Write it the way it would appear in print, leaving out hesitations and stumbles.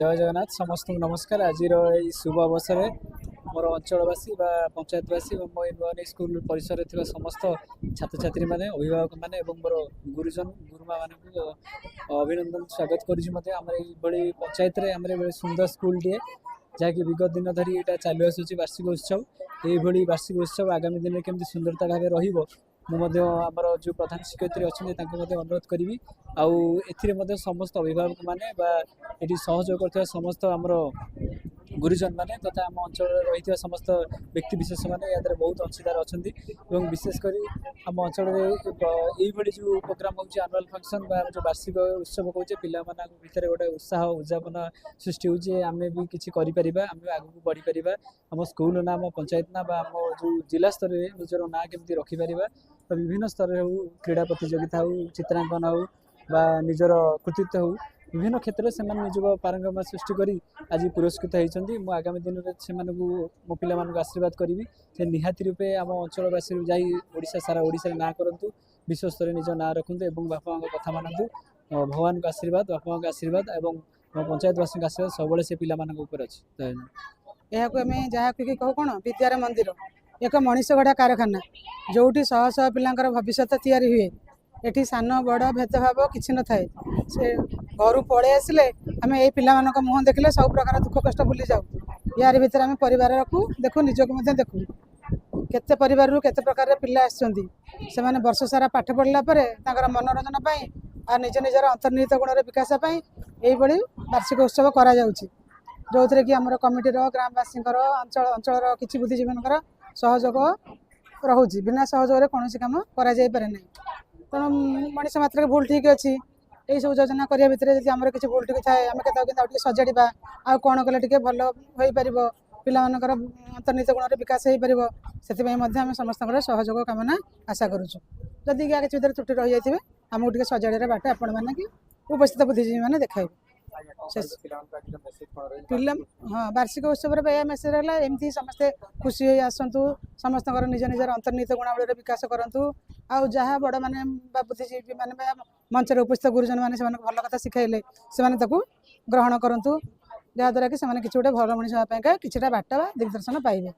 जय जगन्नाथ समस्त नमस्कार। आज शुभ अवसर में मोर अंचलवासी पंचायतवासी और मो यूनियन स्कूल परिसर में समस्त छात्र छात्री मैंने अभिभावक मैंने मोर गुरुजन गुरुमा मान अभिनंदन स्वागत करें। पंचायत में सुंदर स्कूल टे जहाँकि विगत दिन धरी यहाँ चालू आसूँ वार्षिक उत्सव। ये वार्षिक उत्सव आगामी दिन में केमती सुंदरता भाव रमर जो प्रधान शिक्षयित्री अच्छा अनुरोध करी आउ समस्त अभिभावक मैंने ये सहयोग कर समस्त आमर गुरुजन मैंने तथा आम अंचल रही समस्त व्यक्ति विशेष मैंने या बहुत अंशीदार अच्छा। विशेषकर आम अंचल ये जो प्रोग्राम हो आनुआल फंक्शन जो वार्षिक उत्सव कहे पिला भितर गोटे उत्साह उद्यापन सृष्टि होमें भी किसी करें आगे बढ़ी पार आम स्कूल ना आम पंचायत ना आम जो जिला स्तर में निजर ना केमती रखिपर तो विभिन्न स्तर हो क्रीड़ा प्रतियोगिता हो चित्रांकन हो निजर कृतित्व हो विभिन्न क्षेत्र से निज पारंगम सृष्टि करी आज पुरस्कृत होती। आगामी दिन में मो पिला आशीर्वाद करी से निहाती रूपे आम अंचलवासी जा सारा ओडिशा ना करूँ विश्व स्तर निज ना रखु और बापा कथा मानतु भगवान का आशीर्वाद बापा का आशीर्वाद और पंचायतवासी आशीर्वाद सब से पिला अच्छी। जहाँ कहू कौन विद्यार मंदिर एक मनीष गढ़ा कारखाना जो शह शह पिलांकर भविष्य तैयारी हुए एठी सान बड़ भेदभाव किसी न थाए से घर पलि आसिले आम ये पिला मुह देखले सब प्रकार दुख कष्ट भूली जाऊ। यार भीतर आम परिवार को देखू निजक देखू केते परिवार रू केते प्रकार पिला आसछंती से वर्ष सारा पाठ पढ़ला मनोरंजन पाई और निज निजर अंतर्निहित गुण विकास यही वार्षिक उत्सव करा जाउछि जो थे कि आम कमिटीर ग्रामवासी अंचल किसी बुद्धिजीवी सहयोग रोचे बिना सहयोग कौन कम करे ना तेणु मनीष मात्र भूल ठीक अच्छी यही सब योजना करने भितर आम किसी भूल ठीक थाए आम के सजाड़ा आउ कौन कले भल हो पार पिलांकर अंतर्निहित गुण विकास हो पार से समस्त सहयोग कामना आशा करुँ। जदि क्या किसी त्रुटि रही जाए आमको टे सजाड़ बाट आपण मैंने उपस्थित बुद्धिजीवी मैंने देखा पिला हाँ वार्षिक उत्सव मेसेज है एमती समस्ते खुशी हो आसतु समस्त निज निजर अंतर्निहित गुणावली विकास करूँ आउ जहाँ बड़ मैंने बुद्धिजीवी मैंने मंचर उपस्थित गुरुजन मैंने भल कथा शिखाइले से ग्रहण करूँ जहाँद्वारा कि किसी गोटे भल मनीष होगा किसी बाट दिग्दर्शन पाइबे।